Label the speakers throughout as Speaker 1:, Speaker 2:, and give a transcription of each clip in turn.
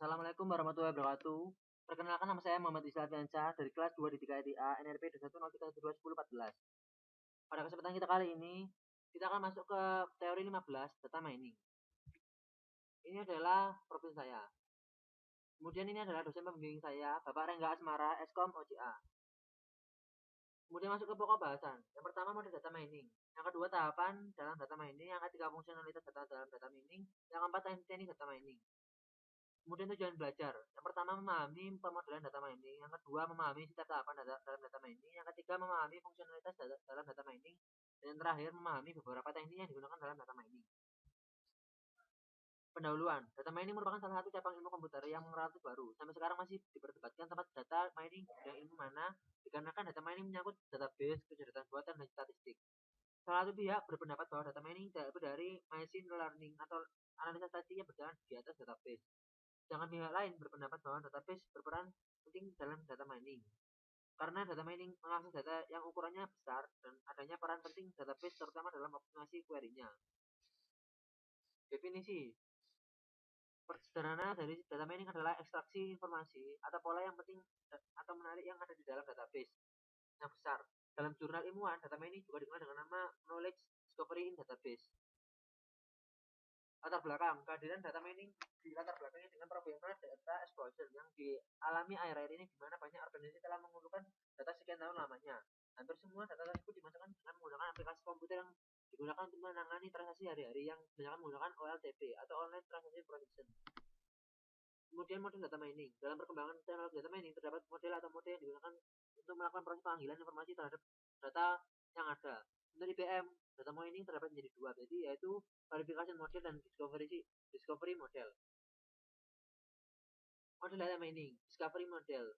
Speaker 1: Assalamualaikum warahmatullahi wabarakatuh. Perkenalkan, nama saya Muhammad Rizal Fiansyah dari kelas 2 di 3 ITA NRP 2103121014. Pada kesempatan kita kali ini, kita akan masuk ke teori 15 data mining. Ini adalah profil saya. Kemudian ini adalah dosen pembimbing saya, Bapak Rengga Asmara, Eskom OCA. Kemudian masuk ke pokok bahasan. Yang pertama, model data mining. Yang kedua, tahapan dalam data mining. Yang ketiga, fungsionalitas data dalam data mining. Yang keempat, teknik data mining. Kemudian tujuan belajar. Yang pertama, memahami pemodelan data mining. Yang kedua, memahami setiap tahapan dalam data mining. Yang ketiga, memahami fungsionalitas dalam data mining. Dan yang terakhir, memahami beberapa teknik yang digunakan dalam data mining. Pendahuluan. Data mining merupakan salah satu cabang ilmu komputer yang relatif baru. Sampai sekarang masih diperdebatkan tempat data mining bidang ilmu mana, dikarenakan data mining menyangkut database, kecerdasan buatan, dan statistik. Salah satu pihak berpendapat bahwa data mining tidak dari machine learning atau analisa statistik yang berjalan di atas database. Sedangkan pihak lain berpendapat bahwa database berperan penting dalam data mining. Karena data mining mengakses data yang ukurannya besar dan adanya peran penting database terutama dalam optimasi query-nya. Definisi. Sederhana dari data mining adalah ekstraksi informasi atau pola yang penting atau menarik yang ada di dalam database yang besar. Dalam jurnal ilmuwan, data mining juga dikenal dengan nama knowledge discovery in database. Latar belakang. Kehadiran data mining di latar belakangnya dengan problema data explosion yang dialami akhir-akhir ini, di mana banyak organisasi telah mengumpulkan data sekian tahun lamanya. Hampir semua data tersebut dimasukkan dengan menggunakan aplikasi komputer yang digunakan untuk menangani transaksi hari-hari yang kebanyakan menggunakan OLTP atau Online Transaction Processing. Kemudian model data mining. Dalam perkembangan teknologi data mining terdapat model atau mode yang digunakan untuk melakukan proses panggilan informasi terhadap data yang ada. Menurut IBM, data mining terdapat menjadi dua, yaitu verification model dan discovery model. Model data mining, discovery model.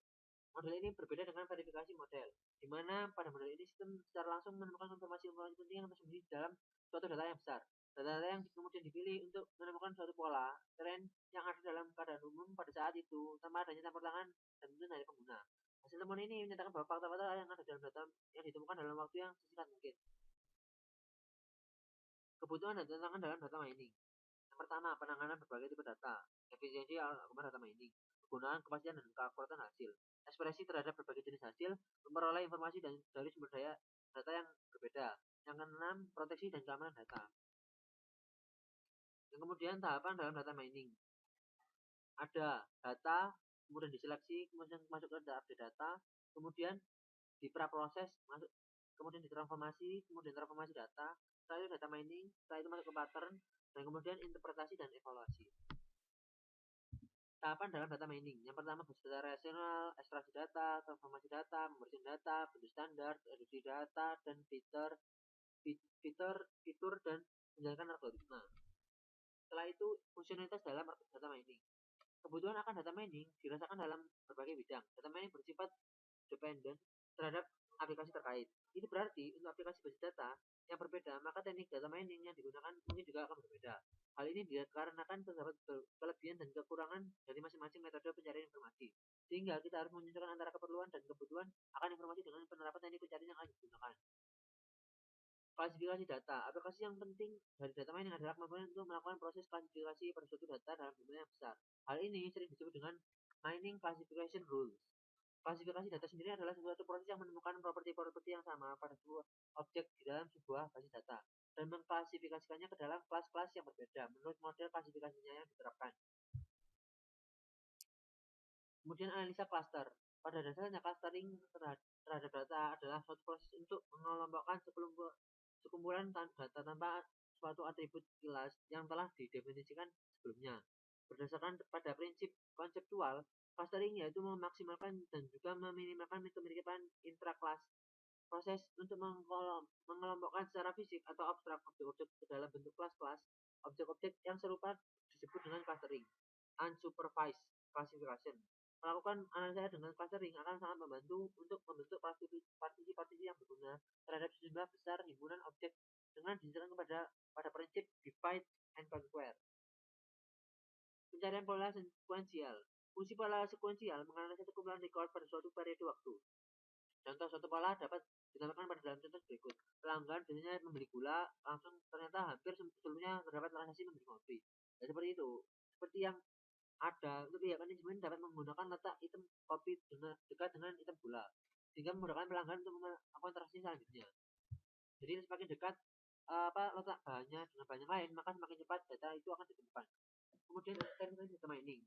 Speaker 1: Model ini berbeda dengan verifikasi model, di mana pada model ini sistem secara langsung menemukan informasi-informasi penting yang tersembunyi dalam suatu data yang besar. Data yang kemudian dipilih untuk menemukan suatu pola, tren yang ada dalam keadaan umum pada saat itu, tanpa adanya campur tangan dan tentu dari pengguna. Hasil temuan ini menyatakan bahwa fakta-fakta yang ada dalam data yang ditemukan dalam waktu yang sesingkat mungkin. Kebutuhan dan tantangan dalam data mining. Yang pertama, penanganan berbagai tipe data, efisiensi algoritma data mining, penggunaan kepastian dan keakuratan hasil, ekspresi terhadap berbagai jenis hasil, memperoleh informasi dari sumber data yang berbeda. Yang keenam, proteksi dan keamanan data. Yang kemudian, tahapan dalam data mining. Ada data, kemudian diseleksi, kemudian masuk ke update data, kemudian dipraproses, kemudian ditransformasi, kemudian transformasi data, setelah itu data mining, setelah itu masuk ke pattern, dan kemudian interpretasi dan evaluasi. Tahapan dalam data mining. Yang pertama, basis data relasional, ekstraksi data, transformasi data, pembersihan data, bentuk standar, edisi data, dan fitur dan menjalankan algoritma. Setelah itu, fungsionalitas dalam data mining. Kebutuhan akan data mining dirasakan dalam berbagai bidang. Data mining bersifat dependen terhadap aplikasi terkait. Ini berarti untuk aplikasi basis data yang berbeda, maka teknik data mining yang digunakan mungkin juga akan berbeda. Hal ini dikarenakan terdapat kelebihan dan kekurangan dari masing-masing metode pencarian informasi. Sehingga kita harus menyesuaikan antara keperluan dan kebutuhan akan informasi dengan penerapan teknik pencarian yang akan digunakan. Klasifikasi data. Aplikasi yang penting dari data mining adalah kemampuan untuk melakukan proses klasifikasi pada suatu data dalam jumlah yang besar. Hal ini sering disebut dengan mining classification rules. Klasifikasi data sendiri adalah suatu proses yang menemukan properti-properti yang sama pada sebuah objek di dalam sebuah basis data dan mengklasifikasikannya ke dalam kelas-kelas yang berbeda menurut model klasifikasinya yang diterapkan. Kemudian analisa cluster. Pada dasarnya clustering terhadap data adalah suatu proses untuk mengelompokkan sekumpulan data tanpa suatu atribut jelas yang telah didefinisikan sebelumnya. Berdasarkan pada prinsip konseptual, clustering yaitu memaksimalkan dan juga meminimalkan kemiripan intra-kelas. Proses untuk mengelompokkan secara fisik atau abstrak objek-objek ke dalam bentuk kelas-kelas objek-objek yang serupa disebut dengan clustering. Unsupervised classification. Melakukan analisa dengan clustering akan sangat membantu untuk membentuk partisi-partisi yang berguna terhadap sejumlah besar himpunan objek dengan didasarkan pada prinsip divide and conquer. Pencarian pola sekuensial. Fungsi pola sekuensial menganalisa kumpulan record pada suatu periode waktu. Contoh suatu pola dapat ditampilkan pada dalam contoh berikut. Pelanggan biasanya membeli gula, langsung ternyata hampir seluruhnya terdapat transaksi membeli kopi. Dan seperti itu. Seperti yang ada untuk pihak manajemen dapat menggunakan letak item kopi dekat dengan item bola, sehingga memudahkan pelanggan untuk melakukan transaksi selanjutnya. Jadi semakin dekat letak bahannya dengan bahan yang lain, maka semakin cepat data itu akan ditemukan. Kemudian teknik data mining.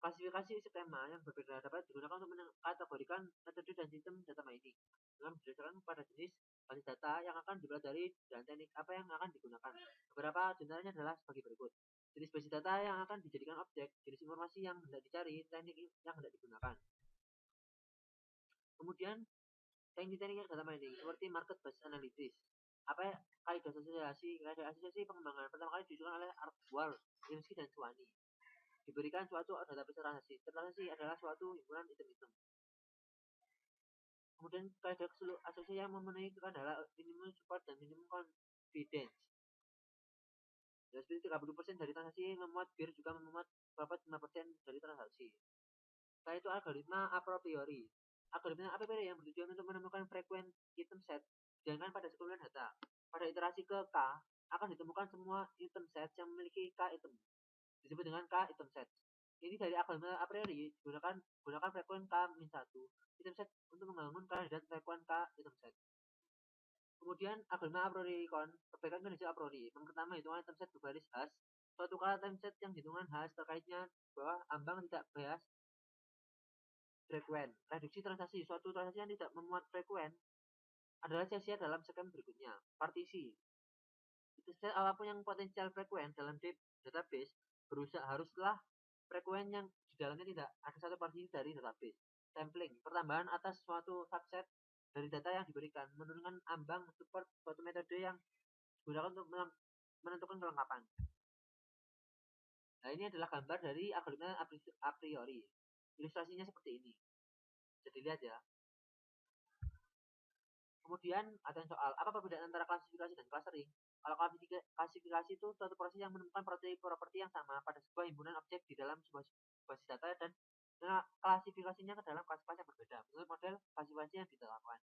Speaker 1: Klasifikasi skema yang berbeda dapat digunakan untuk mengkategorikan metode dan sistem data mining dengan berdasarkan pada jenis basis data yang akan dipelajari dan teknik apa yang akan digunakan. Beberapa contohnya adalah sebagai berikut. Jenis basis data yang akan dijadikan objek, jenis informasi yang hendak dicari, teknik yang hendak digunakan. Kemudian teknik-teknik data mining seperti market based analysis. Kaidah asosiasi pengembangan pertama kali diusulkan oleh Arkwal, Rimsky dan Suwani. Diberikan suatu database transaksi. Transaksi adalah suatu himpunan item-item. Kemudian kaidah asosiasi yang memenuhi adalah minimum support dan minimum confidence. Ya, seperti 30% dari transaksi memuat bir juga memuat 5% dari transaksi. Setelah itu algoritma a priori. Algoritma a priori yang bertujuan untuk menemukan frekuensi item set sedangkan pada sekumpulan data. Pada iterasi ke K akan ditemukan semua item set yang memiliki K item. Disebut dengan K item set. Ini dari algoritma a priori gunakan frekuensi K-1 item set untuk membangun kandidat frekuensi K item set. Kemudian algoritma a priori perbaikan kondisi a priori. Yang pertama hitungan item set berbaris hash. Suatu kala item set yang hitungan hash terkaitnya bahwa ambang tidak bias frekuen. Reduksi transaksi. Suatu transaksi yang tidak memuat frekuen adalah sia-sia dalam skema berikutnya. Partisi. Itu set apapun yang potensial frekuen dalam database haruslah frekuen yang di dalamnya tidak ada satu partisi dari database. Sampling. Pertambahan atas suatu subset dari data yang diberikan, menurunkan ambang support suatu metode yang digunakan untuk menentukan kelengkapan. Nah, ini adalah gambar dari algoritma a priori. Ilustrasinya seperti ini. Bisa dilihat ya. Kemudian ada yang soal, apa perbedaan antara klasifikasi dan clustering? Kalau klasifikasi itu suatu proses yang menemukan properti yang sama pada sebuah himpunan objek di dalam sebuah basis data dan klasifikasinya ke dalam kelas-kelas yang berbeda menurut model klasifikasi yang diterapkan.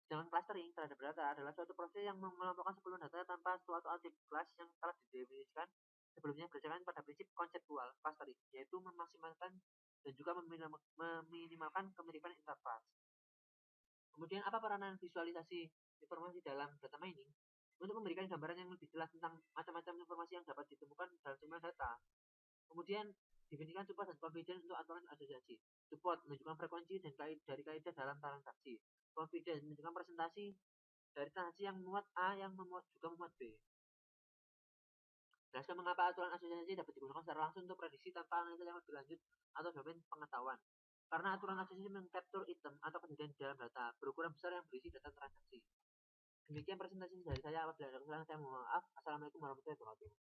Speaker 1: Sedangkan clustering terhadap data adalah suatu proses yang mengelompokkan sekelumit data tanpa suatu atribut kelas yang telah didefinisikan sebelumnya berdasarkan pada prinsip konseptual clustering, yaitu memaksimalkan dan juga meminimalkan kemiripan interface. Kemudian apa peranan visualisasi informasi dalam data mining? Untuk memberikan gambaran yang lebih jelas tentang macam-macam informasi yang dapat ditemukan dalam jumlah data. Kemudian definisikan support dan confidence untuk aturan asosiasi. Support menunjukkan frekuensi dan dari kaidah dalam transaksi. Confidence menunjukkan presentasi dari transaksi yang memuat A yang juga memuat B. Jelaskan mengapa aturan asosiasi dapat digunakan secara langsung untuk prediksi tanpa analisa yang lebih lanjut atau domain pengetahuan. Karena aturan asosiasi mengcapture item atau kejadian di dalam data berukuran besar yang berisi data transaksi. Demikian presentasi dari saya. Apabila ada kesalahan saya mohon maaf. Assalamualaikum warahmatullahi wabarakatuh.